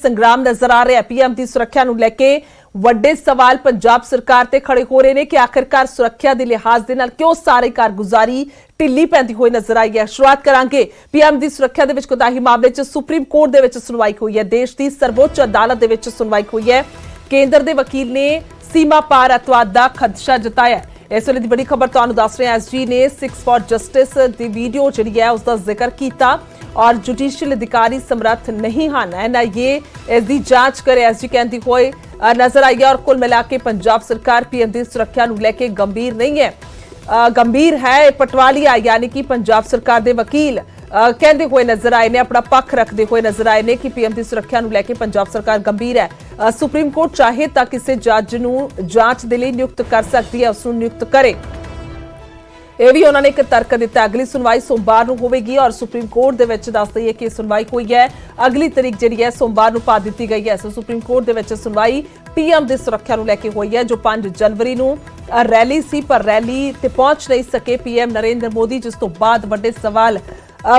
संग्राम नजर आ रहा है। पीएम की सुरक्षा ਨੂੰ ਲੈ ਕੇ ਵੱਡੇ ਸਵਾਲ ਪੰਜਾਬ ਸਰਕਾਰ ਤੇ ਖੜੇ ਹੋ ਰਹੇ ਨੇ ਕਿ ਆਖਿਰਕਾਰ ਸੁਰੱਖਿਆ ਦੇ ਲਿਹਾਜ਼ ਦੇ ਨਾਲ ਕਿਉਂ ਸਾਰੇ ਕਾਰਗੁਜ਼ਾਰੀ ਢਿੱਲੀ ਪੈਂਦੀ ਹੋਈ ਨਜ਼ਰ ਆਈ ਹੈ। ਸ਼ੁਰੂਆਤ ਕਰਾਂਗੇ ਪੀਐਮ ਦੀ ਸੁਰੱਖਿਆ ਦੇ ਵਿੱਚ ਕੋਤਾਹੀ ਮਾਮਲੇ 'ਚ ਸੁਪਰੀਮ ਕੋਰਟ ਦੇ ਵਿੱਚ ਸੁਣਵਾਈ ਹੋਈ ਹੈ। ਦੇਸ਼ ਦੀ ਸਰਵੋੱਚ ਅਦਾਲਤ ਦੇ ਵਿੱਚ ਸੁਣਵਾਈ ਹੋਈ ਹੈ। ਕੇਂਦਰ ਦੇ ਵਕੀਲ ਨੇ सीमा पार अतवाद का खदशा जताया। इस वेले दी बड़ी खबर तुहानू दस रहे हैं। SG ने 6 फॉर जस्टिस की वीडियो जिहड़ी है उसका जिक्र किया और जुडिशियल अधिकारी समर्थ नहीं हैं NIA इसकी जांच करे SG कहती हुए नजर आई है। और कुल मिला के पंजाब सरकार पीएम की सुरक्षा नूं लैके गंभीर नहीं है, गंभीर है पटवालिया यानी कि पंजाब सरकार के वकील कहते हुए नजर आए ने, अपना पक्ष रखते हुए नजर आए ने कि पीएम की सुरक्षा नूं लैके पंजाब सरकार गंभीर है। सुप्रीम कोर्ट चाहे तो किसी जज नूं जांच दे लई नियुक्त कर सकती है, उसनूं नियुक्त करे। यह भी उन्होंने एक तर्क दिता। अगली सुनवाई सोमवार नूं होवेगी और सुप्रीम कोर्ट दे विच दस दईए कि सुनवाई हुई है। अगली तारीख जिहड़ी है सोमवार नूं पा दित्ती गई है। सो सुप्रीम कोर्ट दे विच सुनवाई पीएम की सुरक्षा नूं लैके हुई है जो 5 जनवरी नूं रैली सी पर रैली ते पहुंच नहीं सके पीएम नरेंद्र मोदी, जिस तो बाद वड्डे सवाल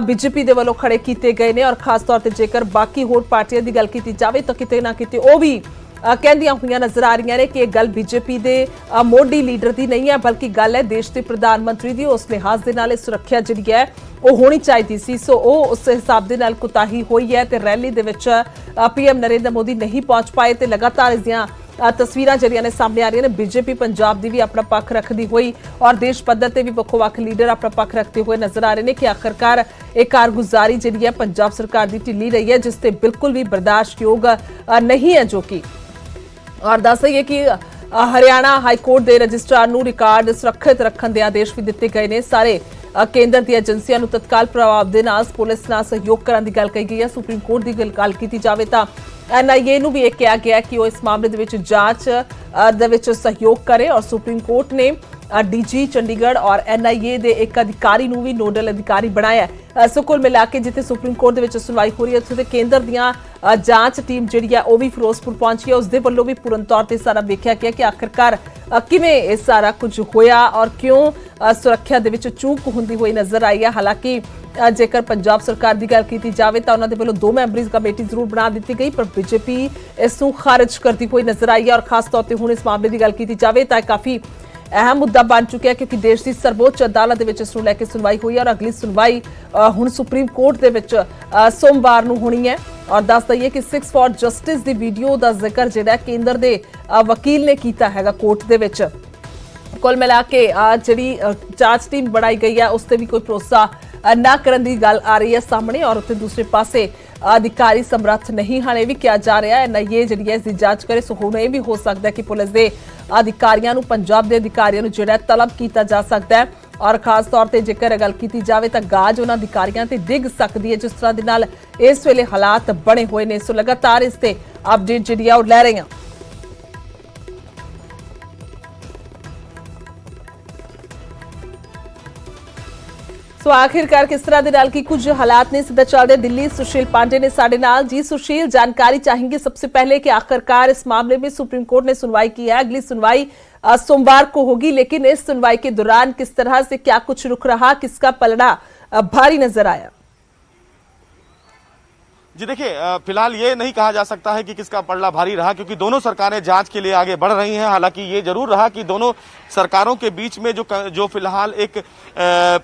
बीजेपी के वालों खड़े किए गए हैं। और खास तौर पर जेकर बाकी होर पार्टियों की गल की जाए तो किते ना किते वो भी कहदियां हुई नजर आ रही ने कि यह गल बीजेपी के मोडी लीडर की नहीं है बल्कि गल है देश के प्रधानमंत्री की। उस लिहाज के नाल सुरक्षा जी है वो होनी चाहिए सी। सो उस हिसाब के नाल कोताही हुई है तो रैली दे विच पीएम नरेंद्र मोदी नहीं पहुंच पाए तो लगातार इसदियां तस्वीरां ਜਿਹੜੀਆਂ ਨੇ सामने आ रही ने। बीजेपी पंजाब की भी अपना पक्ष रखती हुई और देश पद्धर से भी ਵੱਖ-ਵੱਖ लीडर अपना पक्ष रखते हुए नजर आ रहे हैं कि आखिरकार एक कारगुजारी जी है पंजाब सरकार की ढिली रही है जिससे बिल्कुल भी बर्दाश्तयोग नहीं है। जो कि और दस दईए कि हरियाणा हाईकोर्ट के रजिस्ट्रार नूं रिकॉर्ड सुरक्षित रखने के आदेश भी दिए गए हैं। सारे केंद्र दी एजेंसियां नूं तत्काल प्रभाव के नाल पुलिस नाल सहयोग करने की गल कही गई है। सुप्रीम कोर्ट की गल की जाए तो NIA नूं भी यह कहा गया कि वह इस मामले दे विच जांच दे विच सहयोग करे और सुप्रीम कोर्ट ने DG चंडीगढ़ और NIA के एक अधिकारी नूं भी नोडल अधिकारी बनाया। सो कुल मिला के जिथे सुप्रीम कोर्ट दे विच सुनवाई हो रही है उत्थे केंद्र दियां जांच टीम जिहड़ी है वह भी फिरोजपुर पहुंची है। उसदे वल्लों भी पूर्ण तौर पर सारा वेख्या गया कि आखिरकार किवें यह सारा कुछ होया और क्यों सुरक्षा दे विच चूक हुंदी हुई नजर आई है। हालांकि जेकर पंजाब सरकार की गल की जाए तो उन्होंने वालों 2 मैंबरी कमेटी जरूर बना दी गई पर बीजेपी इसनूं खारिज करती हुई नजर आई है। और खास तौर पर हुण इस मामले की गल की जाए तो काफ़ी अहम मुद्दा बन चुका है क्योंकि देश की सर्वोच्च अदालत इसनूं लैके सुनवाई हुई है और अगली सुनवाई हुण सुप्रीम कोर्ट दे विच सोमवार नूं होनी है। और दस दईए कि 6 फॉर जस्टिस की वीडियो का जिक्र जिहड़ा केंद्र के वकील ने किया है कोर्ट दे विच। कुल मिला के जिहड़ी जांच टीम बनाई गई है उससे भी कोई भरोसा ना करने की गल आ रही है सामने। और उत्ते दूसरे पासे अधिकारी समर्थ नहीं हैं, भी किया जा रहा है NIA जिहड़ी है इसकी जांच करे। सो हुण यह भी हो सकता है कि पुलिस के अधिकारियों नूं पंजाब के अधिकारियों नूं जिहड़ा तलब किया जा सकता है। और खास तौर पर जेकर गल की जाए तो गाज उन्होंने अधिकारियों से डिग सकती है जिस तरह के नाल इस वेले हालात बने हुए हैं। सो लगातार इस ते अपडेट जिहड़ी है लै रहे हैं। सो आखिरकार किस तरह के नाल की कुछ हालात ने सीधा चल रहे दिल्ली सुशील पांडे ने साडे नाल। जी सुशील, जानकारी चाहेंगे सबसे पहले कि आखिरकार इस मामले में सुप्रीम कोर्ट ने सुनवाई की है। अगली सुनवाई सोमवार को होगी लेकिन इस सुनवाई के दौरान किस तरह से क्या कुछ रुख रहा, किसका पलड़ा भारी नजर आया? जी देखिए, फिलहाल ये नहीं कहा जा सकता है कि किसका पलड़ा भारी रहा क्योंकि दोनों सरकारें जांच के लिए आगे बढ़ रही हैं। हालांकि ये जरूर रहा कि दोनों सरकारों के बीच में जो फिलहाल एक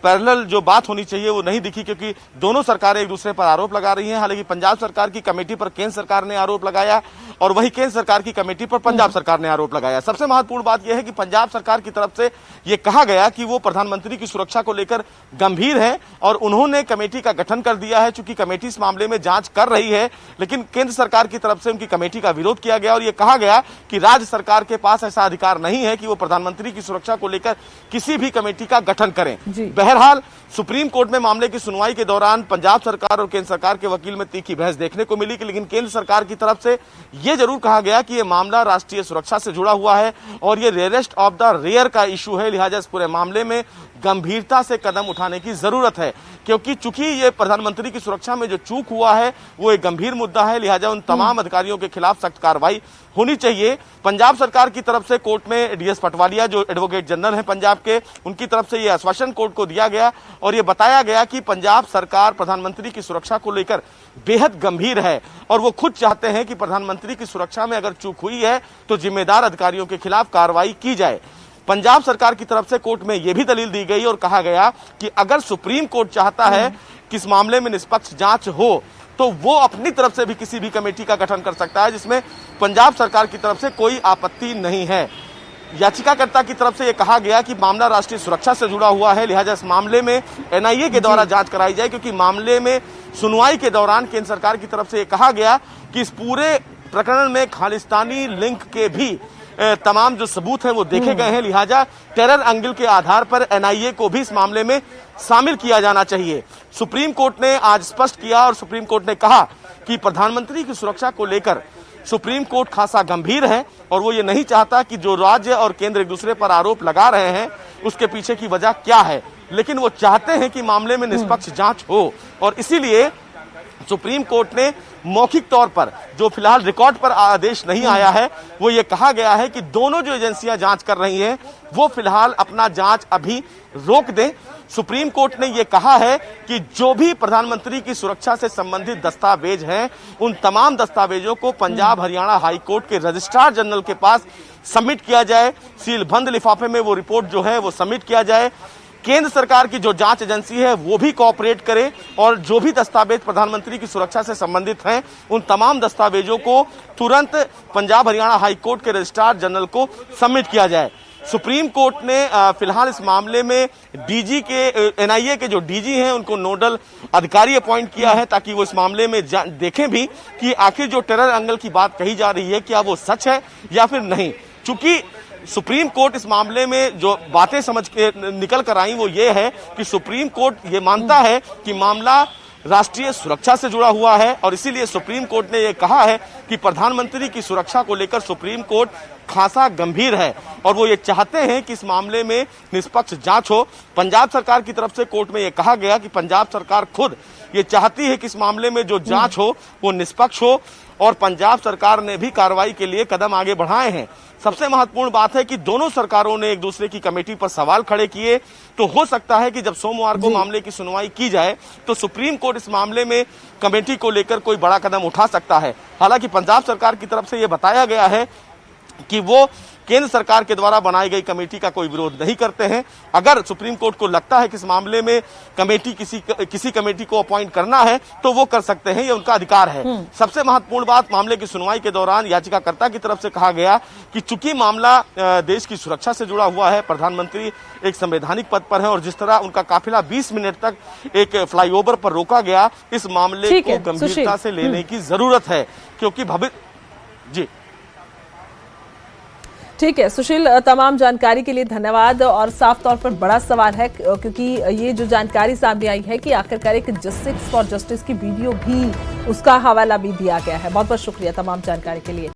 पैरेलल जो बात होनी चाहिए वो नहीं दिखी क्योंकि दोनों सरकारें एक दूसरे पर आरोप लगा रही हैं। हालांकि पंजाब सरकार की कमेटी पर केंद्र सरकार ने आरोप लगाया और वही केंद्र सरकार की कमेटी पर पंजाब सरकार ने आरोप लगाया। सबसे महत्वपूर्ण बात यह है कि पंजाब सरकार की तरफ से ये कहा गया कि वो प्रधानमंत्री की सुरक्षा को लेकर गंभीर है और उन्होंने कमेटी का गठन कर दिया है। चूंकि कमेटी इस मामले में जांच कर रही है लेकिन केंद्र सरकार की तरफ से उनकी कमेटी का विरोध किया गया और यह कहा गया कि राज्य सरकार के पास ऐसा अधिकार नहीं है कि वो प्रधानमंत्री की सुरक्षा को लेकर किसी भी कमेटी का गठन करें। बहरहाल सुप्रीम कोर्ट में मामले की सुनवाई के दौरान पंजाब सरकार और केंद्र सरकार के वकील में तीखी बहस देखने को मिली लेकिन केंद्र सरकार की तरफ से यह जरूर कहा गया कि यह मामला राष्ट्रीय सुरक्षा से जुड़ा हुआ है और यह रेयरेस्ट ऑफ द रेयर का इशू है। लिहाजा इस पूरे मामले में गंभीरता से कदम उठाने की जरूरत है क्योंकि चूंकि ये प्रधानमंत्री की सुरक्षा में जो चूक हुआ है वो एक गंभीर मुद्दा है। लिहाजा उन तमाम अधिकारियों के खिलाफ सख्त कार्रवाई होनी चाहिए। पंजाब सरकार की तरफ से कोर्ट में DS पटवालिया जो एडवोकेट जनरल हैं पंजाब के, उनकी तरफ से यह आश्वासन कोर्ट को दिया गया और यह बताया गया कि पंजाब सरकार प्रधानमंत्री की सुरक्षा को लेकर बेहद गंभीर है और वो खुद चाहते हैं कि प्रधानमंत्री की सुरक्षा में अगर चूक हुई है तो जिम्मेदार अधिकारियों के खिलाफ कार्रवाई की जाए। पंजाब सरकार की तरफ से कोर्ट में यह भी दलील दी गई और कहा गया कि अगर सुप्रीम कोर्ट चाहता है कि इस मामले में निष्पक्ष जांच हो तो वो अपनी तरफ से भी किसी भी कमेटी का गठन कर सकता है जिसमें पंजाब सरकार की तरफ से कोई आपत्ति नहीं है। याचिकाकर्ता की तरफ से यह कहा गया कि मामला राष्ट्रीय सुरक्षा से जुड़ा हुआ है, लिहाजा इस मामले में एनआईए के द्वारा जांच कराई जाए, क्योंकि मामले में सुनवाई के दौरान केंद्र सरकार की तरफ से यह कहा गया कि इस पूरे प्रकरण में खालिस्तानी लिंक के भी तमाम जो सबूत हैं वो देखे गए हैं, लिहाजा टेरर एंगल के आधार पर एनआईए को भी इस मामले में शामिल किया जाना चाहिए। सुप्रीम कोर्ट ने आज स्पष्ट किया और सुप्रीम कोर्ट ने कहा कि प्रधानमंत्री की सुरक्षा को लेकर सुप्रीम कोर्ट खासा गंभीर है और वो ये नहीं चाहता कि जो राज्य और केंद्र एक दूसरे पर आरोप लगा रहे हैं उसके पीछे की वजह क्या है, लेकिन वो चाहते हैं कि मामले में निष्पक्ष जांच हो। और इसीलिए सुप्रीम कोर्ट ने मौखिक तौर पर, जो फिलहाल रिकॉर्ड पर आदेश नहीं आया है, वो ये कहा गया है कि दोनों जो एजेंसियां जांच कर रही हैं वो फिलहाल अपना जांच अभी रोक दें। सुप्रीम कोर्ट ने यह कहा है कि जो भी प्रधानमंत्री की सुरक्षा से संबंधित दस्तावेज हैं उन तमाम दस्तावेजों को पंजाब हरियाणा हाई कोर्ट के रजिस्ट्रार जनरल के पास सबमिट किया जाए, सीलबंद लिफाफे में वो रिपोर्ट जो है वो सबमिट किया जाए। केंद्र सरकार की जो जांच एजेंसी है वो भी कोऑपरेट करे और जो भी दस्तावेज प्रधानमंत्री की सुरक्षा से संबंधित हैं उन तमाम दस्तावेजों को तुरंत पंजाब हरियाणा हाई कोर्ट के रजिस्ट्रार जनरल को सबमिट किया जाए। सुप्रीम कोर्ट ने फिलहाल इस मामले में डीजी के एनआईए के जो डीजी हैं उनको नोडल अधिकारी अपॉइंट किया है ताकि वो इस मामले में देखें भी कि आखिर जो टेरर एंगल की बात कही जा रही है क्या वो सच है या फिर नहीं। चूंकि सुप्रीम कोर्ट इस मामले में जो बातें समझ के निकल कर आई वो ये है कि सुप्रीम कोर्ट ये मानता है कि मामला राष्ट्रीय सुरक्षा से जुड़ा हुआ है और इसीलिए सुप्रीम कोर्ट ने यह कहा है कि प्रधानमंत्री की सुरक्षा को लेकर सुप्रीम कोर्ट खासा गंभीर है और वो ये चाहते हैं कि इस मामले में निष्पक्ष जांच हो। पंजाब सरकार की तरफ से कोर्ट में यह कहा गया कि पंजाब सरकार खुद ये चाहती है कि इस मामले में जो जांच हो वो निष्पक्ष हो और पंजाब सरकार ने भी कार्रवाई के लिए कदम आगे बढ़ाए हैं। सबसे महत्वपूर्ण बात है कि दोनों सरकारों ने एक दूसरे की कमेटी पर सवाल खड़े किए, तो हो सकता है कि जब सोमवार को मामले की सुनवाई की जाए तो सुप्रीम कोर्ट इस मामले में कमेटी को लेकर कोई बड़ा कदम उठा सकता है। हालांकि पंजाब सरकार की तरफ से यह बताया गया है कि वो केंद्र सरकार के द्वारा बनाई गई कमेटी का कोई विरोध नहीं करते हैं। अगर सुप्रीम कोर्ट को लगता है कि इस मामले में कमेटी किसी कमेटी को अपॉइंट करना है तो वो कर सकते हैं, ये उनका अधिकार है। सबसे महत्वपूर्ण बात, मामले की सुनवाई के दौरान याचिकाकर्ता की तरफ से कहा गया कि चूंकि मामला देश की सुरक्षा से जुड़ा हुआ है, प्रधानमंत्री एक संवैधानिक पद पर है और जिस तरह उनका काफिला 20 मिनट तक एक फ्लाईओवर पर रोका गया, इस मामले को गंभीरता से लेने की जरूरत है क्योंकि जी ठीक है सुशील, तमाम जानकारी के लिए धन्यवाद। और साफ तौर पर बड़ा सवाल है क्योंकि ये जो जानकारी सामने आई है कि आखिरकार एक जस्टिस फॉर जस्टिस की वीडियो भी, उसका हवाला भी दिया गया है। बहुत बहुत शुक्रिया तमाम जानकारी के लिए।